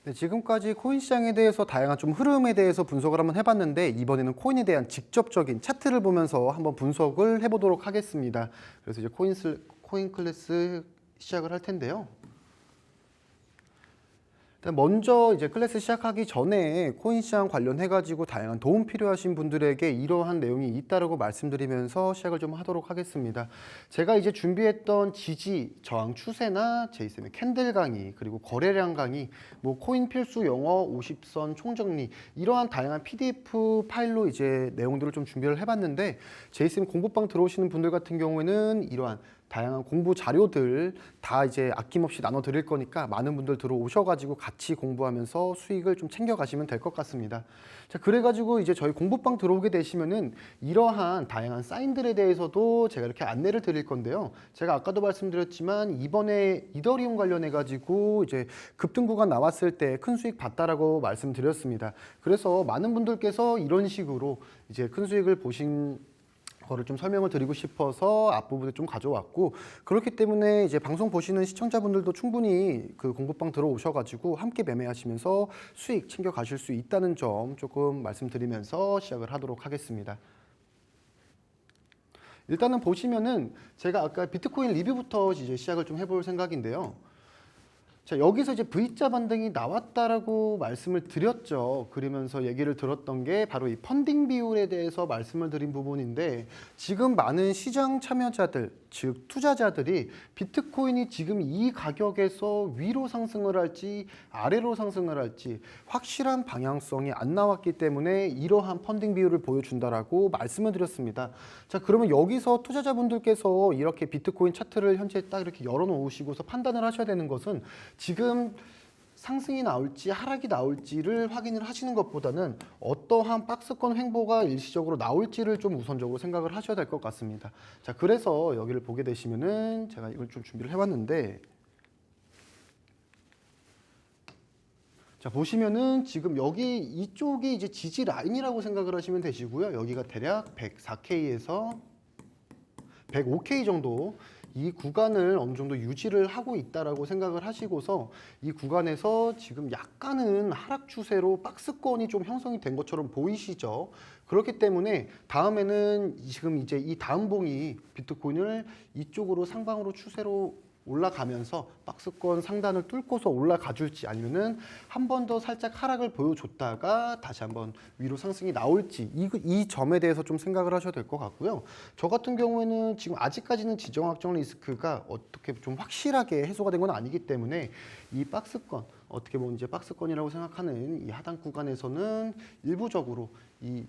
네, 지금까지 코인 시장에 대해서 다양한 좀 흐름에 대해서 분석을 한번 해봤는데 이번에는 코인에 대한 직접적인 차트를 보면서 한번 분석을 해보도록 하겠습니다. 그래서 이제 코인 클래스 시작을 할 텐데요. 먼저 이제 클래스 시작하기 전에 코인 시장 관련해가지고 다양한 도움 필요하신 분들에게 이러한 내용이 있다라고 말씀드리면서 시작을 좀 하도록 하겠습니다. 제가 이제 준비했던 지지, 저항 추세나 제이쌤의 캔들 강의, 그리고 거래량 강의, 뭐 코인 필수 영어 50선 총정리 이러한 다양한 PDF 파일로 이제 내용들을 좀 준비를 해봤는데 제이쌤 공부방 들어오시는 분들 같은 경우에는 이러한 다양한 공부 자료들 다 이제 아낌없이 나눠 드릴 거니까 많은 분들 들어오셔가지고 같이 공부하면서 수익을 좀 챙겨 가시면 될 것 같습니다. 자, 그래가지고 이제 저희 공부방 들어오게 되시면은 이러한 다양한 사인들에 대해서도 제가 이렇게 안내를 드릴 건데요. 제가 아까도 말씀드렸지만 이번에 이더리움 관련해가지고 이제 급등 구간 나왔을 때 큰 수익 봤다라고 말씀드렸습니다. 그래서 많은 분들께서 이런 식으로 이제 큰 수익을 보신 거를 좀 설명을 드리고 싶어서 앞부분에 좀 가져왔고, 그렇기 때문에 이제 방송 보시는 시청자분들도 충분히 그 공부방 들어오셔가지고 함께 매매하시면서 수익 챙겨 가실 수 있다는 점 조금 말씀드리면서 시작을 하도록 하겠습니다. 일단은 보시면은 제가 아까 비트코인 리뷰부터 이제 시작을 좀 해볼 생각인데요. 자, 여기서 이제 V자 반등이 나왔다라고 말씀을 드렸죠. 그러면서 얘기를 들었던 게 바로 이 펀딩 비율에 대해서 말씀을 드린 부분인데, 지금 많은 시장 참여자들, 즉 투자자들이 비트코인이 지금 이 가격에서 위로 상승을 할지 아래로 상승을 할지 확실한 방향성이 안 나왔기 때문에 이러한 펀딩 비율을 보여준다라고 말씀을 드렸습니다. 자, 그러면 여기서 투자자분들께서 이렇게 비트코인 차트를 현재 딱 이렇게 열어놓으시고서 판단을 하셔야 되는 것은 지금 상승이 나올지 하락이 나올지를 확인을 하시는 것보다는 어떠한 박스권 횡보가 일시적으로 나올지를 좀 우선적으로 생각을 하셔야 될 것 같습니다. 자, 그래서 여기를 보게 되시면은 제가 이걸 좀 준비를 해왔는데, 자, 보시면은 지금 여기 이쪽이 이제 지지 라인이라고 생각을 하시면 되시고요. 여기가 대략 104K에서 105K 정도 이 구간을 어느 정도 유지를 하고 있다라고 생각을 하시고서 이 구간에서 지금 약간은 하락 추세로 박스권이 좀 형성이 된 것처럼 보이시죠? 그렇기 때문에 다음에는 지금 이제 이 다음 봉이 비트코인을 이쪽으로 상방으로 추세로 올라가면서 박스권 상단을 뚫고서 올라가 줄지, 아니면은 한 번 더 살짝 하락을 보여줬다가 다시 한번 위로 상승이 나올지, 이 점에 대해서 좀 생각을 하셔야 될 것 같고요. 저 같은 경우에는 지금 아직까지는 지정 확정 리스크가 어떻게 좀 확실하게 해소가 된 건 아니기 때문에 이 박스권, 어떻게 보면 이제 박스권이라고 생각하는 이 하단 구간에서는 일부적으로 이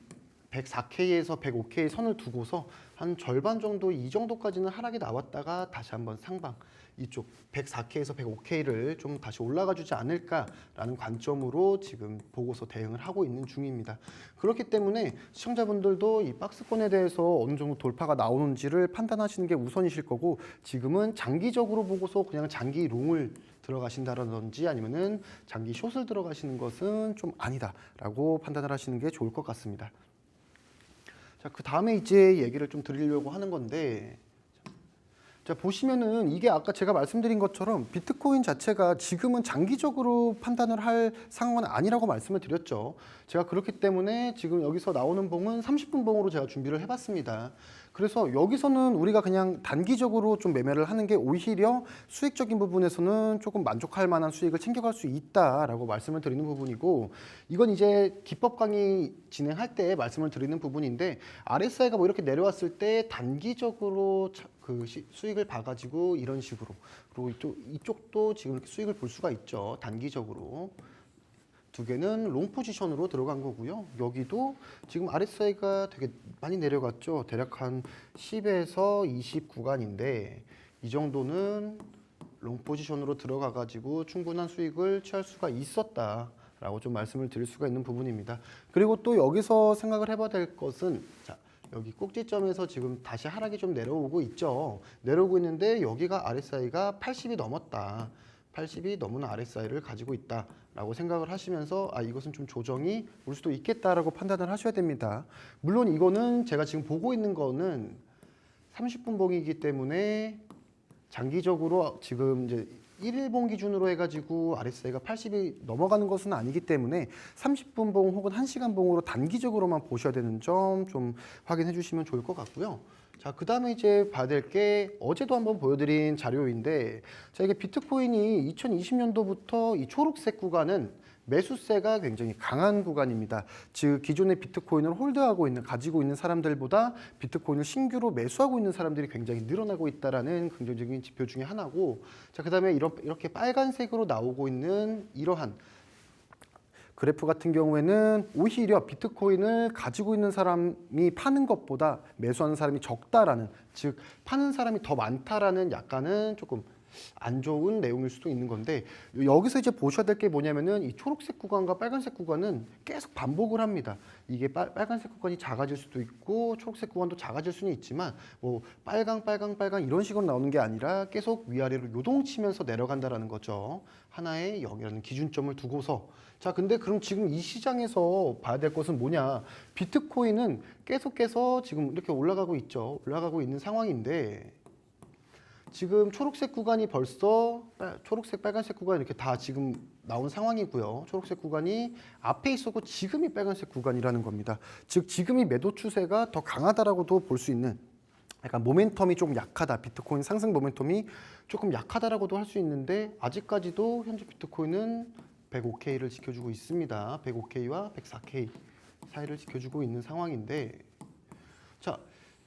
104K에서 105K 선을 두고서 한 절반 정도, 이 정도까지는 하락이 나왔다가 다시 한번 상방, 이쪽 104K에서 105K를 좀 다시 올라가 주지 않을까라는 관점으로 지금 보고서 대응을 하고 있는 중입니다. 그렇기 때문에 시청자분들도 이 박스권에 대해서 어느 정도 돌파가 나오는지를 판단하시는 게 우선이실 거고, 지금은 장기적으로 보고서 그냥 장기 롱을 들어가신다든지 아니면은 장기 숏을 들어가시는 것은 좀 아니다라고 판단을 하시는 게 좋을 것 같습니다. 자, 그 다음에 이제 얘기를 좀 드리려고 하는 건데, 자, 보시면은 이게 아까 제가 말씀드린 것처럼 비트코인 자체가 지금은 장기적으로 판단을 할 상황은 아니라고 말씀을 드렸죠. 제가 그렇기 때문에 지금 여기서 나오는 봉은 30분 봉으로 제가 준비를 해봤습니다. 그래서 여기서는 우리가 그냥 단기적으로 좀 매매를 하는 게 오히려 수익적인 부분에서는 조금 만족할 만한 수익을 챙겨갈 수 있다라고 말씀을 드리는 부분이고, 이건 이제 기법 강의 진행할 때 말씀을 드리는 부분인데, RSI가 뭐 이렇게 내려왔을 때 단기적으로 그 수익을 봐가지고 이런 식으로, 그리고 이쪽도 지금 이렇게 수익을 볼 수가 있죠. 단기적으로. 두 개는 롱 포지션으로 들어간 거고요. 여기도 지금 RSI가 되게 많이 내려갔죠. 대략 한 10에서 20 구간인데 이 정도는 롱 포지션으로 들어가 가지고 충분한 수익을 취할 수가 있었다라고 좀 말씀을 드릴 수가 있는 부분입니다. 그리고 또 여기서 생각을 해봐야 될 것은, 자, 여기 꼭지점에서 지금 다시 하락이 좀 내려오고 있죠. 내려오고 있는데 여기가 RSI가 80이 넘었다. 80이 넘은 RSI를 가지고 있다라고 생각을 하시면서 이것은 좀 조정이 올 수도 있겠다라고 판단을 하셔야 됩니다. 물론 이거는 제가 지금 보고 있는 거는 30분 봉이기 때문에 장기적으로 지금 이제 1일봉 기준으로 해가지고 RSI가 80이 넘어가는 것은 아니기 때문에 30분 봉 혹은 1시간 봉으로 단기적으로만 보셔야 되는 점 좀 확인해 주시면 좋을 것 같고요. 자, 그 다음에 이제 봐야 될 게 어제도 한번 보여드린 자료인데, 자, 이게 비트코인이 2020년도부터 이 초록색 구간은 매수세가 굉장히 강한 구간입니다. 즉 기존의 비트코인을 홀드하고 있는, 가지고 있는 사람들보다 비트코인을 신규로 매수하고 있는 사람들이 굉장히 늘어나고 있다라는 긍정적인 지표 중에 하나고, 자, 그다음에 이렇게 빨간색으로 나오고 있는 이러한 그래프 같은 경우에는 오히려 비트코인을 가지고 있는 사람이 파는 것보다 매수하는 사람이 적다라는, 즉 파는 사람이 더 많다라는 약간은 조금 안 좋은 내용일 수도 있는 건데, 여기서 이제 보셔야 될 게 뭐냐면은 이 초록색 구간과 빨간색 구간은 계속 반복을 합니다. 이게 빨간색 구간이 작아질 수도 있고 초록색 구간도 작아질 수는 있지만, 뭐 빨강 이런 식으로 나오는 게 아니라 계속 위아래로 요동치면서 내려간다라는 거죠. 하나의 0이라는 기준점을 두고서. 자, 근데 그럼 지금 이 시장에서 봐야 될 것은 뭐냐? 비트코인은 계속해서 지금 이렇게 올라가고 있죠. 올라가고 있는 상황인데, 지금 초록색 구간이 벌써 초록색, 빨간색 구간이 이렇게 다 지금 나온 상황이고요. 초록색 구간이 앞에 있었고 지금이 빨간색 구간이라는 겁니다. 즉 지금이 매도 추세가 더 강하다라고도 볼 수 있는, 약간 모멘텀이 조금 약하다, 비트코인 상승 모멘텀이 조금 약하다라고도 할 수 있는데, 아직까지도 현재 비트코인은 105K를 지켜주고 있습니다. 105K와 104K 사이를 지켜주고 있는 상황인데, 자,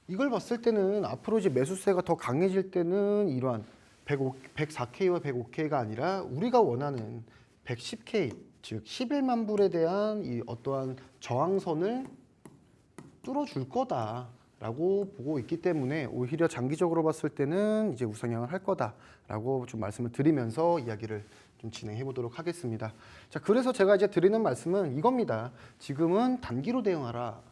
이걸 봤을 때는 앞으로 이제 매수세가 더 강해질 때는 이러한 104K와 105K가 아니라 우리가 원하는 110K, 즉 11만 불에 대한 이 어떠한 저항선을 뚫어줄 거다라고 보고 있기 때문에, 오히려 장기적으로 봤을 때는 이제 우상향을 할 거다라고 좀 말씀을 드리면서 이야기를 좀 진행해 보도록 하겠습니다. 자, 그래서 제가 이제 드리는 말씀은 이겁니다. 지금은 단기로 대응하라.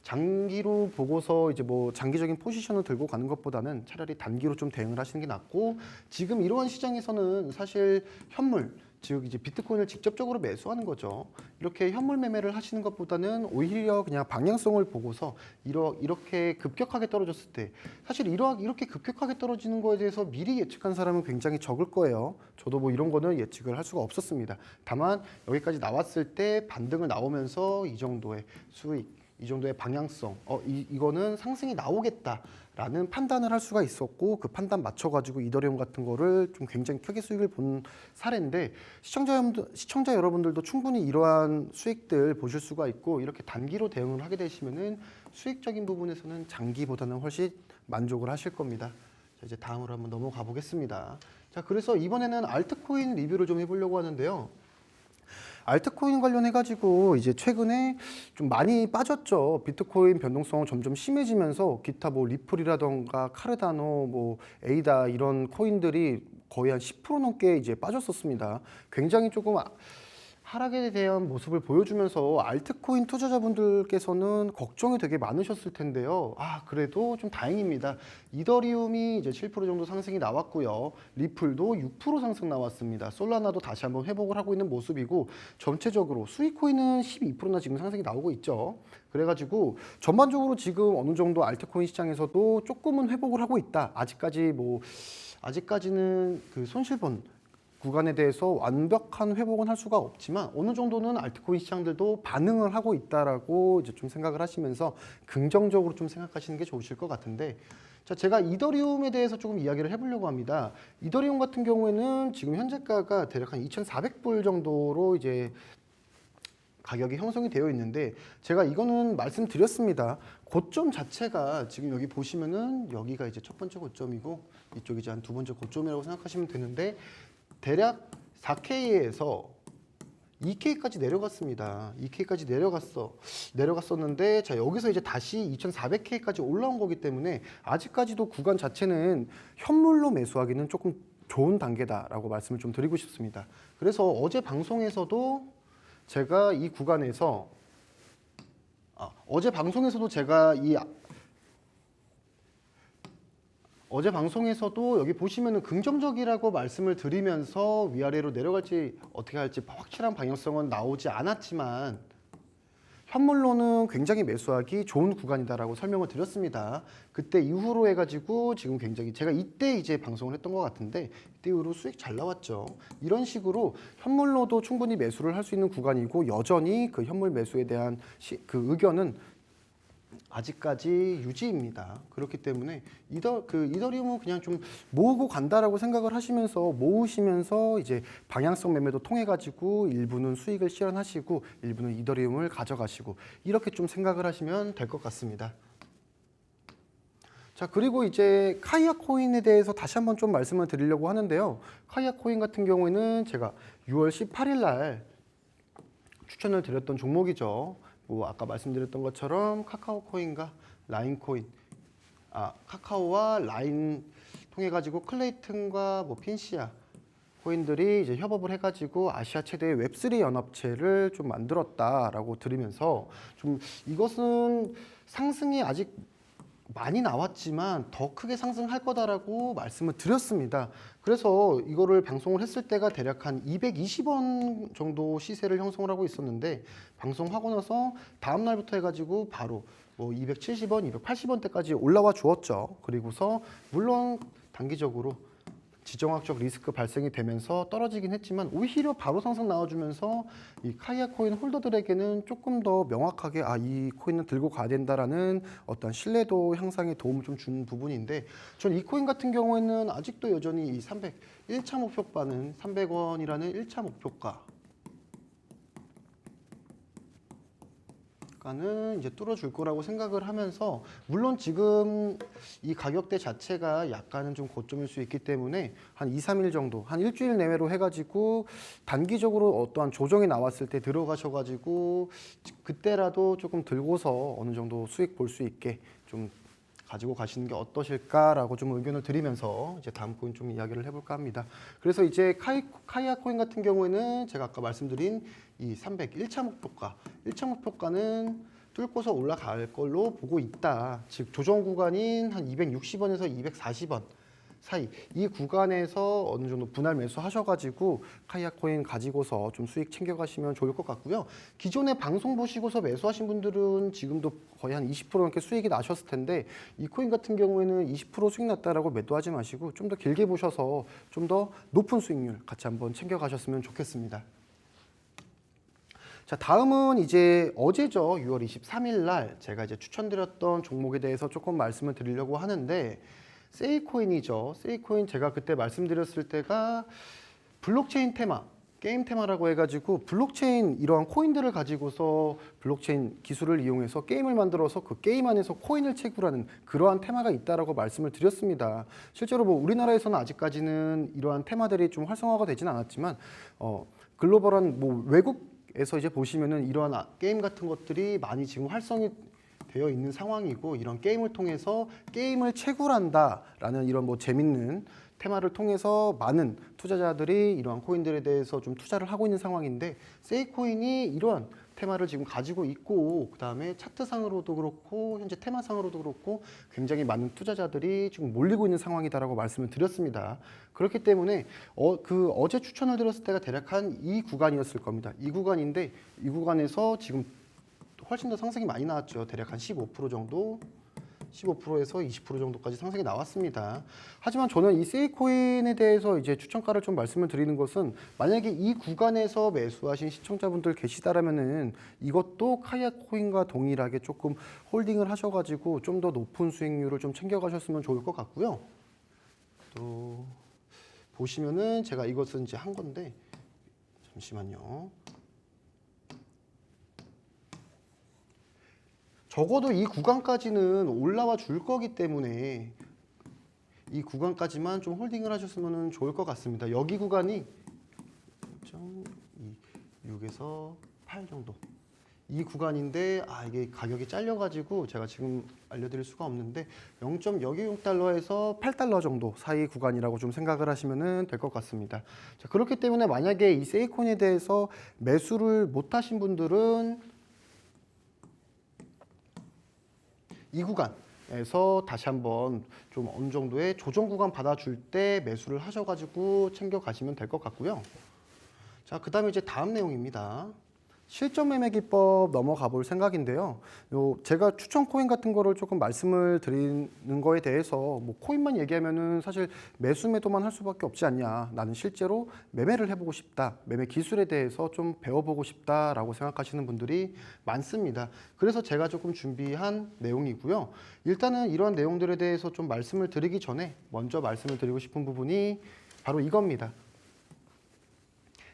장기로 보고서 이제 뭐 장기적인 포지션을 들고 가는 것보다는 차라리 단기로 좀 대응을 하시는 게 낫고, 지금 이러한 시장에서는 사실 현물, 즉 이제 비트코인을 직접적으로 매수하는 거죠. 이렇게 현물 매매를 하시는 것보다는 오히려 그냥 방향성을 보고서 이렇게 급격하게 떨어졌을 때, 사실 이렇게 급격하게 떨어지는 거에 대해서 미리 예측한 사람은 굉장히 적을 거예요. 저도 뭐 이런 거는 예측을 할 수가 없었습니다. 다만 여기까지 나왔을 때 반등을 나오면서 이 정도의 수익, 이 정도의 방향성, 이거는 상승이 나오겠다라는 판단을 할 수가 있었고, 그 판단 맞춰가지고 이더리움 같은 거를 좀 굉장히 크게 수익을 본 사례인데, 시청자 여러분들도 충분히 이러한 수익들 보실 수가 있고, 이렇게 단기로 대응을 하게 되시면은 수익적인 부분에서는 장기보다는 훨씬 만족을 하실 겁니다. 자, 이제 다음으로 한번 넘어가 보겠습니다. 자, 그래서 이번에는 알트코인 리뷰를 좀 해보려고 하는데요. 알트코인 관련해가지고 이제 최근에 좀 많이 빠졌죠. 비트코인 변동성은 점점 심해지면서 기타 뭐 리플이라던가 카르다노, 뭐 에이다 이런 코인들이 거의 한 10% 넘게 이제 빠졌었습니다. 굉장히 조금 하락에 대한 모습을 보여주면서 알트코인 투자자분들께서는 걱정이 되게 많으셨을 텐데요. 그래도 좀 다행입니다. 이더리움이 이제 7% 정도 상승이 나왔고요. 리플도 6% 상승 나왔습니다. 솔라나도 다시 한번 회복을 하고 있는 모습이고, 전체적으로 수익코인은 12%나 지금 상승이 나오고 있죠. 그래가지고 전반적으로 지금 어느 정도 알트코인 시장에서도 조금은 회복을 하고 있다. 아직까지는 그 손실본 구간에 대해서 완벽한 회복은 할 수가 없지만, 어느 정도는 알트코인 시장들도 반응을 하고 있다라고 이제 좀 생각을 하시면서 긍정적으로 좀 생각하시는 게 좋으실 것 같은데, 자, 제가 이더리움에 대해서 조금 이야기를 해보려고 합니다. 이더리움 같은 경우에는 지금 현재가가 대략 한 2,400불 정도로 이제 가격이 형성이 되어 있는데, 제가 이거는 말씀드렸습니다. 고점 자체가 지금 여기 보시면은 여기가 이제 첫 번째 고점이고, 이쪽이 이제 한 두 번째 고점이라고 생각하시면 되는데, 대략 4K에서 2K까지 내려갔습니다. 2K까지 내려갔었는데, 자, 여기서 이제 다시 2,400K까지 올라온 거기 때문에 아직까지도 구간 자체는 현물로 매수하기는 조금 좋은 단계다라고 말씀을 좀 드리고 싶습니다. 그래서 어제 방송에서도 제가 이 구간에서 어제 방송에서도 여기 보시면은 긍정적이라고 말씀을 드리면서 위아래로 내려갈지 어떻게 할지 확실한 방향성은 나오지 않았지만, 현물로는 굉장히 매수하기 좋은 구간이다라고 설명을 드렸습니다. 그때 이후로 해가지고 지금 굉장히 제가 이때 이제 방송을 했던 것 같은데 이때 이후로 수익 잘 나왔죠. 이런 식으로 현물로도 충분히 매수를 할 수 있는 구간이고 여전히 그 현물 매수에 대한 그 의견은 아직까지 유지입니다. 그렇기 때문에 이더리움은 그냥 좀 모으고 간다라고 생각을 하시면서 모으시면서 이제 방향성 매매도 통해 가지고 일부는 수익을 실현하시고 일부는 이더리움을 가져가시고 이렇게 좀 생각을 하시면 될 것 같습니다. 자, 그리고 이제 카이아 코인에 대해서 다시 한번 좀 말씀을 드리려고 하는데요. 카이아 코인 같은 경우에는 제가 6월 18일 날 추천을 드렸던 종목이죠. 뭐 아까 말씀드렸던 것처럼 카카오 코인과 라인 코인, 카카오와 라인 통해 가지고 클레이튼과 뭐 핀시아 코인들이 이제 협업을 해가지고 아시아 최대의 웹3 연합체를 좀 만들었다라고 들으면서 좀 이것은 상승이 아직 많이 나왔지만 더 크게 상승할 거다라고 말씀을 드렸습니다. 그래서 이거를 방송을 했을 때가 대략 한 220원 정도 시세를 형성을 하고 있었는데 방송하고 나서 다음 날부터 해가지고 바로 뭐 270원, 280원대까지 올라와 주었죠. 그리고서 물론 단기적으로 지정학적 리스크 발생이 되면서 떨어지긴 했지만 오히려 바로 상승 나와주면서 이 카이아 코인 홀더들에게는 조금 더 명확하게 이 코인은 들고 가야 된다라는 어떤 신뢰도 향상에 도움을 좀 준 부분인데 전 이 코인 같은 경우에는 아직도 여전히 이 1차 목표가는 300원이라는 1차 목표가 는 이제 뚫어줄 거라고 생각을 하면서 물론 지금 이 가격대 자체가 약간은 좀 고점일 수 있기 때문에 한 2, 3일 정도 한 일주일 내외로 해가지고 단기적으로 어떠한 조정이 나왔을 때 들어가셔가지고 그때라도 조금 들고서 어느 정도 수익 볼 수 있게 좀 가지고 가시는 게 어떠실까라고 좀 의견을 드리면서 이제 다음 코인 좀 이야기를 해볼까 합니다. 그래서 이제 카이아 코인 같은 경우에는 제가 아까 말씀드린 이 1차 목표가, 1차 목표가는 뚫고서 올라갈 걸로 보고 있다. 즉 조정 구간인 한 260원에서 240원 사이 이 구간에서 어느 정도 분할 매수하셔가지고 카이아 코인 가지고서 좀 수익 챙겨가시면 좋을 것 같고요. 기존에 방송 보시고서 매수하신 분들은 지금도 거의 한 20% 넘게 수익이 나셨을 텐데 이 코인 같은 경우에는 20% 수익 났다라고 매도하지 마시고 좀 더 길게 보셔서 좀 더 높은 수익률 같이 한번 챙겨가셨으면 좋겠습니다. 자, 다음은 이제 어제죠. 6월 23일 날 제가 이제 추천드렸던 종목에 대해서 조금 말씀을 드리려고 하는데 세이코인이죠. 세이코인 제가 그때 말씀드렸을 때가 블록체인 테마, 게임 테마라고 해가지고 블록체인 이러한 코인들을 가지고서 블록체인 기술을 이용해서 게임을 만들어서 그 게임 안에서 코인을 채굴하는 그러한 테마가 있다라고 말씀을 드렸습니다. 실제로 뭐 우리나라에서는 아직까지는 이러한 테마들이 좀 활성화가 되진 않았지만 글로벌한 뭐 외국에서 이제 보시면은 이러한 게임 같은 것들이 많이 지금 활성이 되어 있는 상황이고 이런 게임을 통해서 게임을 채굴한다라는 이런 뭐 재밌는 테마를 통해서 많은 투자자들이 이러한 코인들에 대해서 좀 투자를 하고 있는 상황인데 세이코인이 이러한 테마를 지금 가지고 있고 그 다음에 차트상으로도 그렇고 현재 테마상으로도 그렇고 굉장히 많은 투자자들이 지금 몰리고 있는 상황이다라고 말씀을 드렸습니다. 그렇기 때문에 어제 추천을 드렸을 때가 대략 한 이 구간이었을 겁니다. 이 구간인데 이 구간에서 지금 훨씬 더 상승이 많이 나왔죠. 대략 한 15% 정도, 15%에서 20% 정도까지 상승이 나왔습니다. 하지만 저는 이 세이코인에 대해서 이제 추천가를 좀 말씀을 드리는 것은 만약에 이 구간에서 매수하신 시청자분들 계시다라면은 이것도 카이아 코인과 동일하게 조금 홀딩을 하셔가지고 좀 더 높은 수익률을 좀 챙겨가셨으면 좋을 것 같고요. 또 보시면은 제가 이것은 이제 한 건데 잠시만요. 적어도 이 구간까지는 올라와 줄 거기 때문에 이 구간까지만 좀 홀딩을 하셨으면 좋을 것 같습니다. 여기 구간이 6에서 8 정도 이 구간인데 이게 가격이 잘려가지고 제가 지금 알려드릴 수가 없는데 0.6달러에서 8달러 정도 사이 구간이라고 좀 생각을 하시면 될 것 같습니다. 자, 그렇기 때문에 만약에 이 세이코인에 대해서 매수를 못 하신 분들은 이 구간에서 다시 한번 좀 어느 정도의 조정 구간 받아줄 때 매수를 하셔가지고 챙겨 가시면 될 것 같고요. 자, 그 다음에 이제 다음 내용입니다. 실전 매매 기법 넘어가 볼 생각인데요. 제가 추천 코인 같은 거를 조금 말씀을 드리는 거에 대해서 뭐 코인만 얘기하면은 사실 매수 매도만 할 수밖에 없지 않냐. 나는 실제로 매매를 해보고 싶다. 매매 기술에 대해서 좀 배워보고 싶다라고 생각하시는 분들이 많습니다. 그래서 제가 조금 준비한 내용이고요. 일단은 이러한 내용들에 대해서 좀 말씀을 드리기 전에 먼저 말씀을 드리고 싶은 부분이 바로 이겁니다.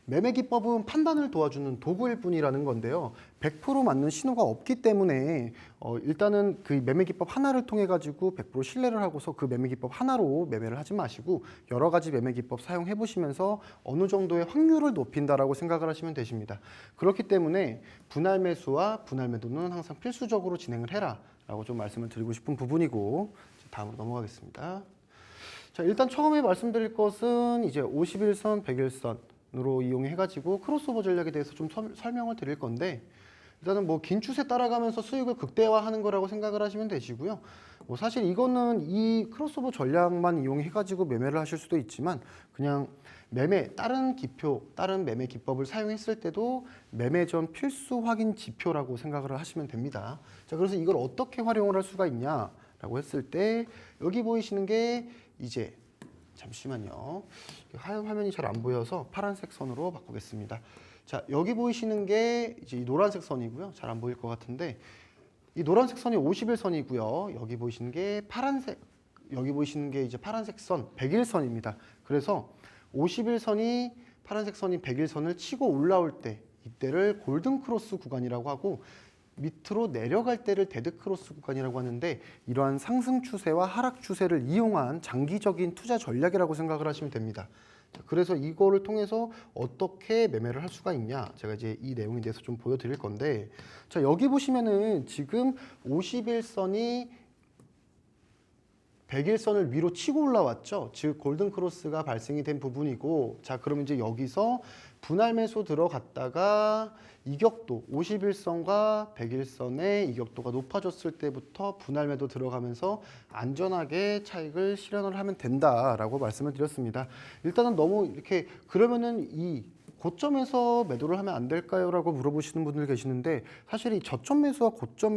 매매 기법은 판단을 도와주는 도구일 뿐이라는 건데요. 100% 맞는 신호가 없기 때문에 일단은 그 매매 기법 하나를 통해 가지고 100% 신뢰를 하고서 그 매매 기법 하나로 매매를 하지 마시고 여러 가지 매매 기법 사용해 보시면서 어느 정도의 확률을 높인다라고 생각을 하시면 되십니다. 그렇기 때문에 분할 매수와 분할 매도는 항상 필수적으로 진행을 해라라고 좀 말씀을 드리고 싶은 부분이고, 다음으로 넘어가겠습니다. 자, 일단 처음에 말씀드릴 것은 이제 51선, 100일선 으로 이용해가지고 크로스오버 전략에 대해서 좀 설명을 드릴 건데, 일단은 뭐 긴 추세 따라가면서 수익을 극대화하는 거라고 생각을 하시면 되시고요. 뭐 사실 이거는 이 크로스오버 전략만 이용해가지고 매매를 하실 수도 있지만, 그냥 다른 매매 기법을 사용했을 때도 매매 전 필수 확인 지표라고 생각을 하시면 됩니다. 자, 그래서 이걸 어떻게 활용을 할 수가 있냐라고 했을 때, 여기 보이시는 게 이제 잠시만요. 하얀 화면이 잘 안 보여서 파란색 선으로 바꾸겠습니다. 자, 여기 보이시는 게 이제 이 노란색 선이고요. 잘 안 보일 것 같은데, 이 노란색 선이 50일선이고요. 여기 보이시는 게 이제 파란색 선, 100일선입니다. 그래서 50일선이 파란색 선인 100일선을 치고 올라올 때, 이때를 골든 크로스 구간이라고 하고, 밑으로 내려갈 때를 데드 크로스 구간이라고 하는데, 이러한 상승 추세와 하락 추세를 이용한 장기적인 투자 전략이라고 생각을 하시면 됩니다. 그래서 이거를 통해서 어떻게 매매를 할 수가 있냐, 제가 이제 이 내용에 대해서 좀 보여드릴 건데, 자, 여기 보시면은 지금 51선이 100일선을 위로 치고 올라왔죠. 즉 골든 크로스가 발생이 된 부분이고, 자, 그럼 이제 여기서 분할 매수 들어갔다가 이격도 51선과 100일선의 이격도가 높아졌을 때부터 분할 매도 들어가면서 안전하게 차익을 실현을 하면 된다라고 말씀을 드렸습니다. 일단은 너무 이렇게 그러면은 이 고점에서 매도를 하면 안 될까요? 라고 물어보시는 분들 계시는데, 사실 이 저점 매수와 고점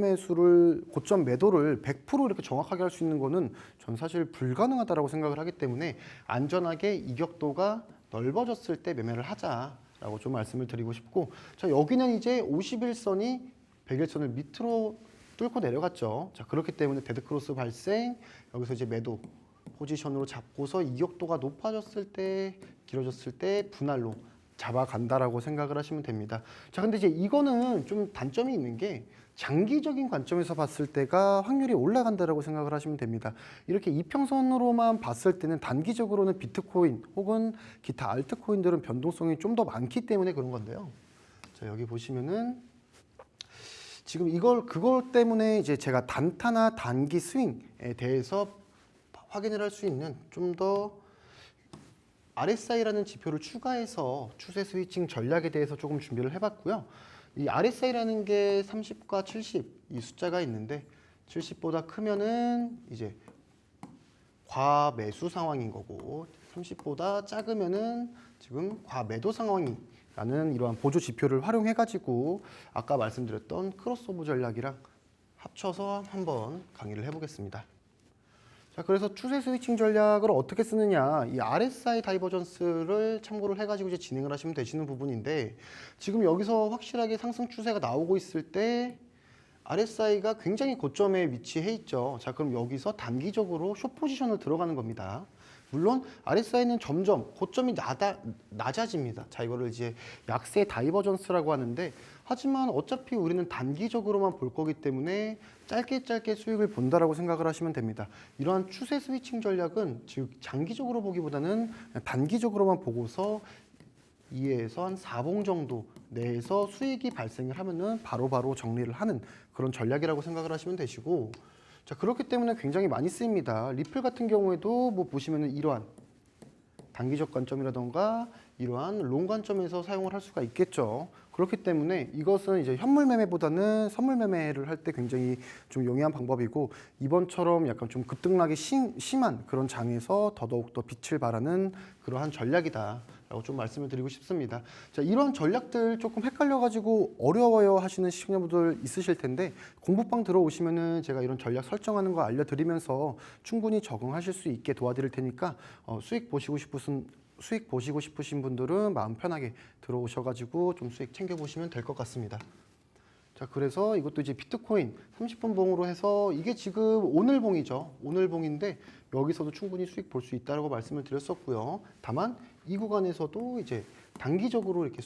매도를 100% 이렇게 정확하게 할 수 있는 거는 전 사실 불가능하다라고 생각을 하기 때문에, 안전하게 이격도가 넓어졌을 때 매매를 하자라고 좀 말씀을 드리고 싶고, 자, 여기는 이제 51선이 100일선을 밑으로 뚫고 내려갔죠. 자, 그렇기 때문에 데드크로스 발생, 여기서 이제 매도 포지션으로 잡고서 이격도가 높아졌을 때, 길어졌을 때 분할로 잡아간다라고 생각을 하시면 됩니다. 자, 근데 이제 이거는 좀 단점이 있는 게, 장기적인 관점에서 봤을 때가 확률이 올라간다라고 생각을 하시면 됩니다. 이렇게 이평선으로만 봤을 때는 단기적으로는 비트코인 혹은 기타 알트코인들은 변동성이 좀 더 많기 때문에 그런 건데요. 자, 여기 보시면은 지금 그걸 때문에 이제 제가 단타나 단기 스윙에 대해서 확인을 할 수 있는 좀 더 RSI라는 지표를 추가해서 추세 스위칭 전략에 대해서 조금 준비를 해봤고요. 이 RSI라는 게 30과 70 이 숫자가 있는데, 70보다 크면은 이제 과매수 상황인 거고, 30보다 작으면은 지금 과매도 상황이라는 이러한 보조 지표를 활용해 가지고 아까 말씀드렸던 크로스오버 전략이랑 합쳐서 한번 강의를 해보겠습니다. 자, 그래서 추세 스위칭 전략을 어떻게 쓰느냐, 이 RSI 다이버전스를 참고를 해가지고 이제 진행을 하시면 되시는 부분인데, 지금 여기서 확실하게 상승 추세가 나오고 있을 때 RSI가 굉장히 고점에 위치해 있죠. 자, 그럼 여기서 단기적으로 숏 포지션을 들어가는 겁니다. 물론 RSI는 점점 고점이 낮아집니다. 자, 이거를 이제 약세 다이버전스라고 하는데, 하지만 어차피 우리는 단기적으로만 볼 거기 때문에 짧게 수익을 본다라고 생각을 하시면 됩니다. 이러한 추세 스위칭 전략은 즉 장기적으로 보기보다는 단기적으로만 보고서 2에서 한 4봉 정도 내에서 수익이 발생을 하면은 바로바로 정리를 하는 그런 전략이라고 생각을 하시면 되시고, 자, 그렇기 때문에 굉장히 많이 쓰입니다. 리플 같은 경우에도 뭐 보시면은 이러한 단기적 관점이라던가 이러한 롱 관점에서 사용을 할 수가 있겠죠. 그렇기 때문에 이것은 이제 현물 매매보다는 선물 매매를 할 때 굉장히 좀 용이한 방법이고, 이번처럼 약간 좀 급등락이 심한 그런 장에서 더더욱 더 빛을 발하는 그러한 전략이다라고 좀 말씀을 드리고 싶습니다. 자, 이런 전략들 조금 헷갈려가지고 어려워요 하시는 시청자분들 있으실 텐데, 공부방 들어오시면은 제가 이런 전략 설정하는 거 알려드리면서 충분히 적응하실 수 있게 도와드릴 테니까 수익 보시고 싶으신 분들은 마음 편하게 들어오셔가지고 좀 수익 챙겨보시면 될 것 같습니다. 자, 그래서 이것도 이제 비트코인 30분 봉으로 해서 이게 지금 오늘 봉이죠. 오늘 봉인데 여기서도 충분히 수익 볼 수 있다고 말씀을 드렸었고요. 다만 이 구간에서도 이제 단기적으로 이렇게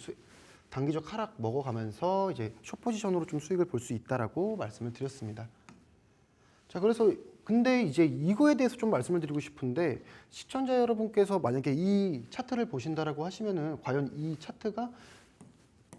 단기적 하락 먹어가면서 이제 숏 포지션으로 좀 수익을 볼 수 있다라고 말씀을 드렸습니다. 자, 그래서 근데 이제 이거에 대해서 좀 말씀을 드리고 싶은데, 시청자 여러분께서 만약에 이 차트를 보신다라고 하시면은 과연 이 차트가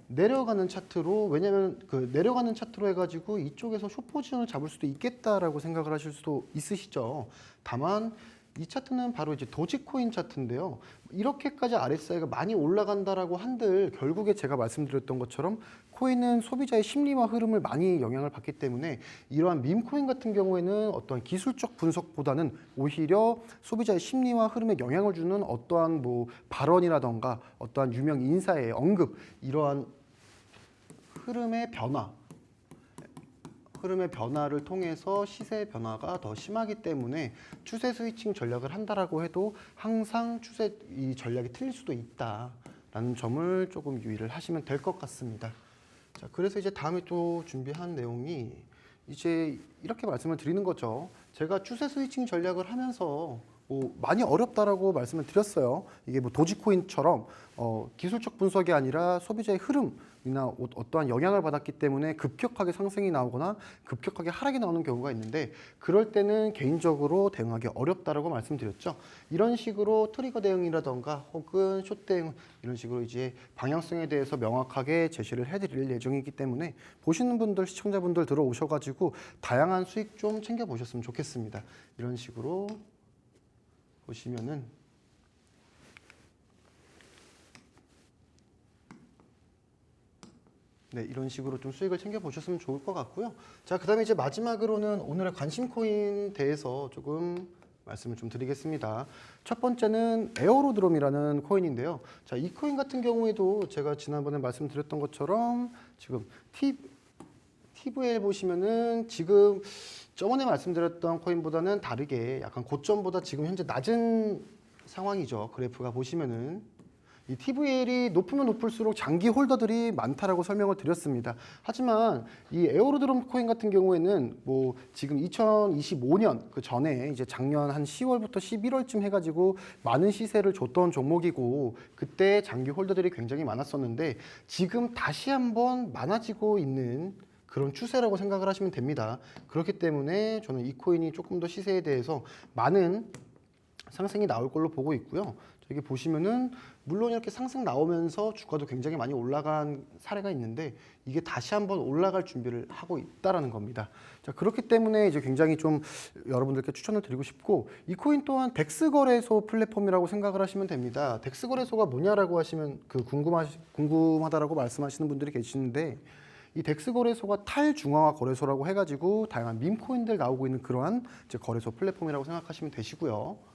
내려가는 차트로, 왜냐면 그 내려가는 차트로 해가지고 이쪽에서 숏 포지션을 잡을 수도 있겠다라고 생각을 하실 수도 있으시죠. 다만 이 차트는 바로 이제 도지코인 차트인데요. 이렇게까지 RSI가 많이 올라간다라고 한들 결국에 제가 말씀드렸던 것처럼 코인은 소비자의 심리와 흐름을 많이 영향을 받기 때문에 이러한 밈코인 같은 경우에는 어떠한 기술적 분석보다는 오히려 소비자의 심리와 흐름에 영향을 주는 어떠한 뭐 발언이라던가 어떠한 유명 인사의 언급, 이러한 흐름의 변화를 통해서 시세의 변화가 더 심하기 때문에 추세 스위칭 전략을 한다라고 해도 항상 이 전략이 틀릴 수도 있다라는 점을 조금 유의를 하시면 될 것 같습니다. 자, 그래서 이제 다음에 또 준비한 내용이 이제 이렇게 말씀을 드리는 거죠. 제가 추세 스위칭 전략을 하면서 뭐 많이 어렵다라고 말씀을 드렸어요. 이게 뭐 도지코인처럼 기술적 분석이 아니라 소비자의 흐름이나 어떠한 영향을 받았기 때문에 급격하게 상승이 나오거나 급격하게 하락이 나오는 경우가 있는데, 그럴 때는 개인적으로 대응하기 어렵다라고 말씀드렸죠. 이런 식으로 트리거 대응이라던가 혹은 숏 대응, 이런 식으로 이제 방향성에 대해서 명확하게 제시를 해드릴 예정이기 때문에 보시는 분들, 시청자분들 들어오셔가지고 다양한 수익 좀 챙겨보셨으면 좋겠습니다. 이런 식으로 보시면은 네, 이런 식으로 좀 수익을 챙겨 보셨으면 좋을 것 같고요. 자, 그다음에 이제 마지막으로는 오늘의 관심 코인 대해서 조금 말씀을 좀 드리겠습니다. 첫 번째는 에어로드롬이라는 코인인데요. 자, 이 코인 같은 경우에도 제가 지난번에 말씀드렸던 것처럼 지금 TVL 보시면은 지금 저번에 말씀드렸던 코인보다는 다르게 약간 고점보다 지금 현재 낮은 상황이죠. 그래프가 보시면은 이 TVL이 높으면 높을수록 장기 홀더들이 많다라고 설명을 드렸습니다. 하지만 이 에어로드롬 코인 같은 경우에는 뭐 지금 2025년 그 전에 이제 작년 한 10월부터 11월쯤 해가지고 많은 시세를 줬던 종목이고, 그때 장기 홀더들이 굉장히 많았었는데 지금 다시 한번 많아지고 있는 그런 추세라고 생각을 하시면 됩니다. 그렇기 때문에 저는 이 코인이 조금 더 시세에 대해서 많은 상승이 나올 걸로 보고 있고요. 여기 보시면은 물론 이렇게 상승 나오면서 주가도 굉장히 많이 올라간 사례가 있는데 이게 다시 한번 올라갈 준비를 하고 있다라는 겁니다. 자, 그렇기 때문에 이제 굉장히 좀 여러분들께 추천을 드리고 싶고, 이 코인 또한 덱스 거래소 플랫폼이라고 생각을 하시면 됩니다. 덱스 거래소가 뭐냐라고 하시면 궁금하다라고 말씀하시는 분들이 계시는데, 이 덱스 거래소가 탈중앙화 거래소라고 해가지고 다양한 밈코인들 나오고 있는 그러한 이제 거래소 플랫폼이라고 생각하시면 되시고요.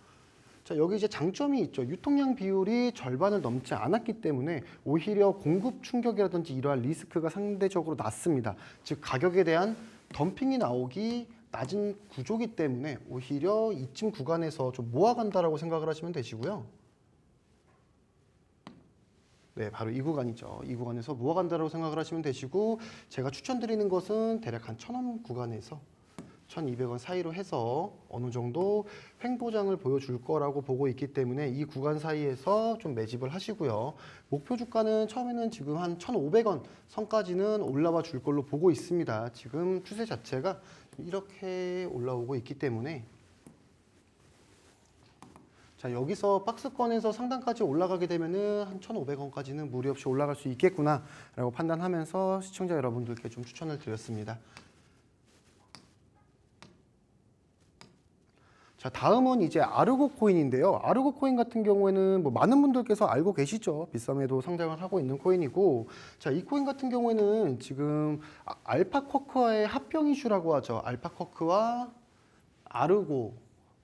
자, 여기 이제 장점이 있죠. 유통량 비율이 절반을 넘지 않았기 때문에 오히려 공급 충격이라든지 이러한 리스크가 상대적으로 낮습니다. 즉 가격에 대한 덤핑이 나오기 낮은 구조기 때문에 오히려 이쯤 구간에서 좀 모아간다라고 생각을 하시면 되시고요. 네, 바로 이 구간이죠. 이 구간에서 모아간다라고 생각을 하시면 되시고, 제가 추천드리는 것은 대략 한 1,000원 구간에서 1,200원 사이로 해서 어느 정도 횡보장을 보여줄 거라고 보고 있기 때문에 이 구간 사이에서 좀 매집을 하시고요. 목표 주가는 처음에는 지금 한 1,500원 선까지는 올라와 줄 걸로 보고 있습니다. 지금 추세 자체가 이렇게 올라오고 있기 때문에, 자, 여기서 박스권에서 상단까지 올라가게 되면은 한 1,500원까지는 무리 없이 올라갈 수 있겠구나라고 판단하면서 시청자 여러분들께 좀 추천을 드렸습니다. 자, 다음은 이제 아르고 코인인데요. 아르고 코인 같은 경우에는 뭐 많은 분들께서 알고 계시죠. 비썸에도 상장을 하고 있는 코인이고, 자, 이 코인 같은 경우에는 지금 알파쿼크와의 합병 이슈라고 하죠. 알파쿼크와 아르고,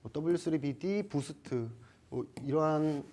뭐 W3BD, 부스트, 뭐 이러한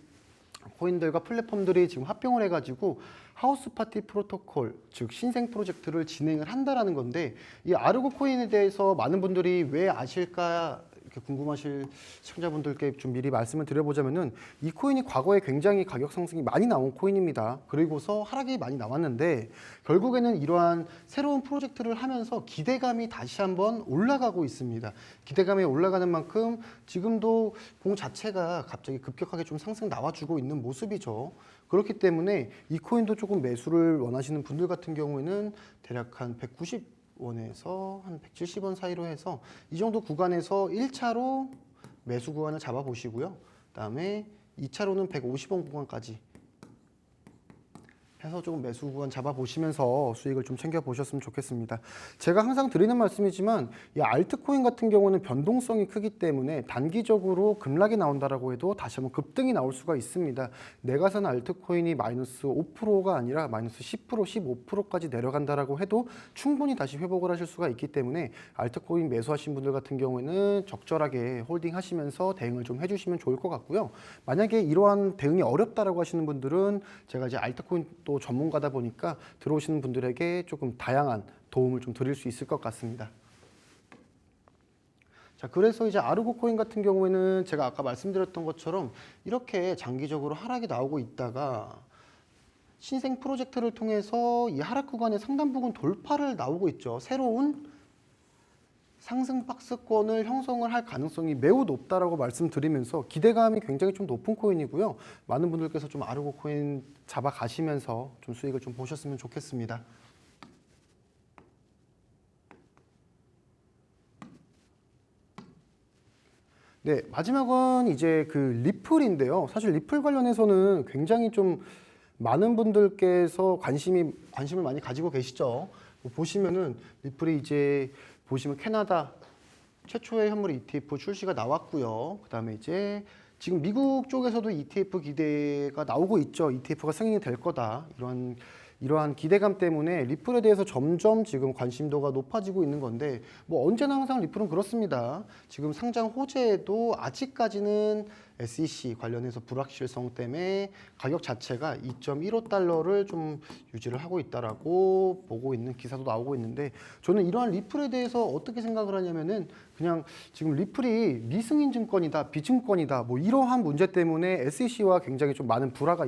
코인들과 플랫폼들이 지금 합병을 해가지고 하우스 파티 프로토콜, 즉 신생 프로젝트를 진행을 한다라는 건데, 이 아르고 코인에 대해서 많은 분들이 왜 아실까 이렇게 궁금하실 시청자분들께 좀 미리 말씀을 드려보자면은, 이 코인이 과거에 굉장히 가격 상승이 많이 나온 코인입니다. 그리고서 하락이 많이 나왔는데 결국에는 이러한 새로운 프로젝트를 하면서 기대감이 다시 한번 올라가고 있습니다. 기대감이 올라가는 만큼 지금도 공 자체가 갑자기 급격하게 좀 상승 나와주고 있는 모습이죠. 그렇기 때문에 이 코인도 조금 매수를 원하시는 분들 같은 경우에는 대략 한 190원에서 한 170원 사이로 해서 이 정도 구간에서 1차로 매수 구간을 잡아 보시고요. 그다음에 2차로는 150원 구간까지 해서 조금 매수 구간 잡아보시면서 수익을 좀 챙겨보셨으면 좋겠습니다. 제가 항상 드리는 말씀이지만 이 알트코인 같은 경우는 변동성이 크기 때문에 단기적으로 급락이 나온다라고 해도 다시 한번 급등이 나올 수가 있습니다. 내가 산 알트코인이 마이너스 5%가 아니라 마이너스 10%, 15%까지 내려간다라고 해도 충분히 다시 회복을 하실 수가 있기 때문에 알트코인 매수하신 분들 같은 경우에는 적절하게 홀딩하시면서 대응을 좀 해주시면 좋을 것 같고요. 만약에 이러한 대응이 어렵다라고 하시는 분들은 제가 이제 알트코인 또 전문가다 보니까 들어오시는 분들에게 조금 다양한 도움을 좀 드릴 수 있을 것 같습니다. 자, 그래서 이제 아르고 코인 같은 경우에는 제가 아까 말씀드렸던 것처럼 이렇게 장기적으로 하락이 나오고 있다가 신생 프로젝트를 통해서 이 하락 구간의 상단 부분 돌파를 나오고 있죠. 새로운 상승 박스권을 형성을 할 가능성이 매우 높다라고 말씀드리면서 기대감이 굉장히 좀 높은 코인이고요. 많은 분들께서 좀 아르고 코인 잡아가시면서 좀 수익을 좀 보셨으면 좋겠습니다. 네, 마지막은 이제 그 리플인데요. 사실 리플 관련해서는 굉장히 좀 많은 분들께서 관심을 많이 가지고 계시죠. 보시면은 리플이 이제 보시면 캐나다 최초의 현물 ETF 출시가 나왔고요. 그다음에 이제 지금 미국 쪽에서도 ETF 기대가 나오고 있죠. ETF가 승인이 될 거다. 이러한 기대감 때문에 리플에 대해서 점점 지금 관심도가 높아지고 있는 건데, 뭐 언제나 항상 리플은 그렇습니다. 지금 상장 호재에도 아직까지는 SEC 관련해서 불확실성 때문에 가격 자체가 2.15달러를 좀 유지를 하고 있다라고 보고 있는 기사도 나오고 있는데, 저는 이러한 리플에 대해서 어떻게 생각을 하냐면은 그냥 지금 리플이 미승인 증권이다, 비증권이다, 뭐 이러한 문제 때문에 SEC와 굉장히 좀 많은 불화가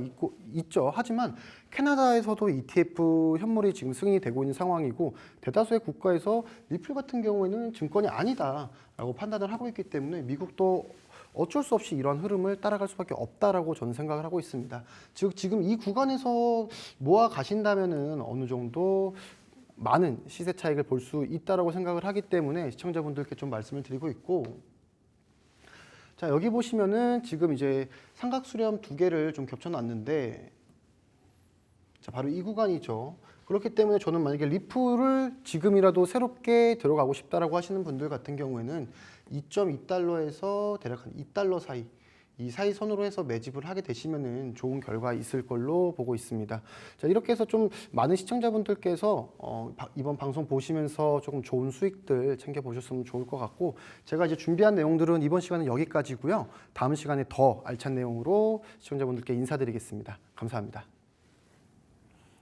있죠. 하지만 캐나다에서도 ETF 현물이 지금 승인이 되고 있는 상황이고, 대다수의 국가에서 리플 같은 경우에는 증권이 아니다라고 판단을 하고 있기 때문에 미국도 어쩔 수 없이 이런 흐름을 따라갈 수밖에 없다라고 저는 생각을 하고 있습니다. 즉 지금 이 구간에서 모아 가신다면은 어느 정도 많은 시세 차익을 볼 수 있다라고 생각을 하기 때문에 시청자분들께 좀 말씀을 드리고 있고, 자, 여기 보시면은 지금 이제 삼각수렴 두 개를 좀 겹쳐놨는데, 자, 바로 이 구간이죠. 그렇기 때문에 저는 만약에 리플을 지금이라도 새롭게 들어가고 싶다라고 하시는 분들 같은 경우에는 2.2달러에서 대략 한 2달러 사이, 이 사이 선으로 해서 매집을 하게 되시면은 좋은 결과 있을 걸로 보고 있습니다. 자, 이렇게 해서 좀 많은 시청자분들께서 이번 방송 보시면서 조금 좋은 수익들 챙겨 보셨으면 좋을 것 같고, 제가 이제 준비한 내용들은 이번 시간은 여기까지고요. 다음 시간에 더 알찬 내용으로 시청자분들께 인사드리겠습니다. 감사합니다.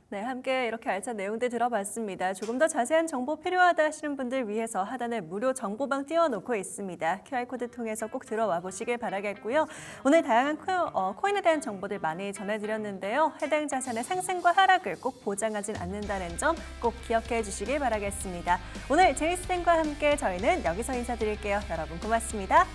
네, 함께 이렇게 알찬 내용들 들어봤습니다. 조금 더 자세한 정보 필요하다 하시는 분들 위해서 하단에 무료 정보방 띄워놓고 있습니다. QR코드 통해서 꼭 들어와 보시길 바라겠고요. 오늘 다양한 코인에 대한 정보들 많이 전해드렸는데요. 해당 자산의 상승과 하락을 꼭 보장하진 않는다는 점 꼭 기억해 주시길 바라겠습니다. 오늘 제이스텐과 함께 저희는 여기서 인사드릴게요. 여러분 고맙습니다.